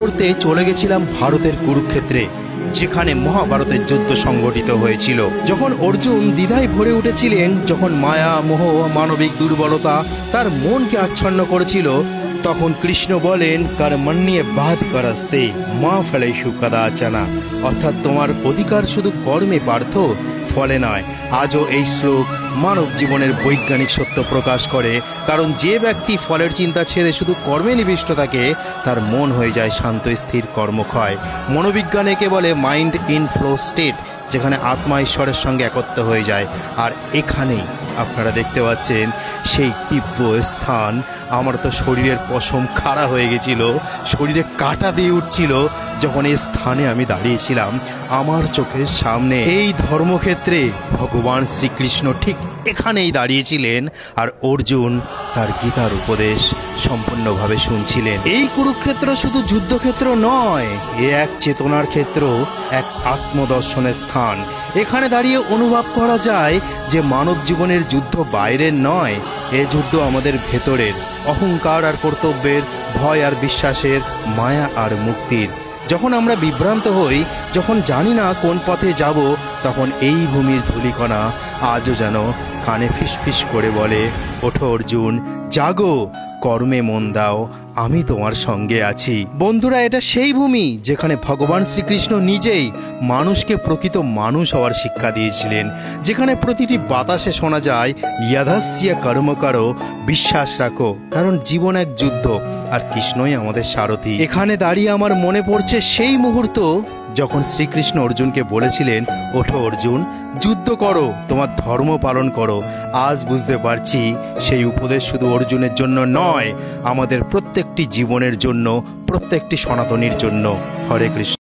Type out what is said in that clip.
করতে চলে গেছিলাম ভারতের কুরুক্ষেত্রে, যেখানে মহাভারতের যুদ্ধ সংগঠিত হয়েছিল। যখন অর্জুন দ্বিধায় ভরে উঠেছিলেন, যখন মায়া মোহ মানবিক দুর্বলতা তার মনকে আচ্ছন্ন করেছিল, তখন কৃষ্ণ বলেন কর্মণ্যে বাধ করস্তে মা ফলেষু কদাচনা, অর্থাৎ তোমার অধিকার শুধু কর্মে পার্থ, ফলে নয়। আজও এই শ্লোক মানব জীবনের বৈজ্ঞানিক সত্য প্রকাশ করে, কারণ যে ব্যক্তি ফলের চিন্তা ছেড়ে শুধু কর্মে নিবিষ্ট থাকে তার মন হয়ে যায় শান্ত স্থির কর্মক্ষয়। মনোবিজ্ঞানে কে বলে মাইন্ড ইন ফ্লো স্টেট, যেখানে আত্মা ঈশ্বরের সঙ্গে একত্র হয়ে যায়। আর এখানেই আপনারা দেখতে পাচ্ছেন সেই তীব্র স্থান। আমার তো শরীরের পশম খাড়া হয়ে গেছিল, শরীরে কাঁটা দিয়ে উঠছিল যখন এই স্থানে আমি দাঁড়িয়েছিলাম। আমার চোখের সামনে এই ধর্মক্ষেত্রে ভগবান শ্রীকৃষ্ণ ঠিক এখানেই দাঁড়িয়েছিলেন, আর অর্জুন তার গীতার উপদেশ সম্পূর্ণভাবে শুনছিলেন। এই কুরুক্ষেত্র শুধু যুদ্ধক্ষেত্র নয়, এ এক চেতনার ক্ষেত্র, এক আত্মদর্শনের স্থান। এখানে দাঁড়িয়ে অনুভব করা যায় যে মানব জীবনের যুদ্ধ বাইরের নয়, এ যুদ্ধ আমাদের ভেতরের, অহংকার আর কর্তব্যের, ভয় আর বিশ্বাসের, মায়া আর মুক্তির। যখন আমরা বিভ্রান্ত হই, যখন জানি না কোন পথে যাব, তখন এই ভূমির ধূলিকণা আজও যেন কানে ফিসফিস করে বলে, ওঠো অর্জুন, জাগো, কর্মে মন দাও, আমি তোমার সঙ্গে আছি। বন্ধুরা, এটা সেই ভূমি যেখানে ভগবান শ্রীকৃষ্ণ নিজেই মানুষকে প্রকৃত মানুষ হওয়ার শিক্ষা দিয়েছিলেন, যেখানে প্রতিটি বাতাসে শোনা যায় ইয়াধাস্য কর্ম করো, বিশ্বাস রাখো, কারণ জীবন এক যুদ্ধ আর কৃষ্ণই আমাদের সারথি। এখানে দাঁড়িয়ে আমার মনে পড়ছে সেই মুহূর্ত যখন শ্রীকৃষ্ণ অর্জুনকে বলেছিলেন, ওঠো অর্জুন, যুদ্ধ করো, তোমার ধর্ম পালন করো। আজ বুঝতে পারছি সেই উপদেশ শুধু অর্জুনের জন্য নয়, আমাদের প্রত্যেকটি জীবনের জন্য, প্রত্যেকটি সনাতনীর জন্য। হরে কৃষ্ণ।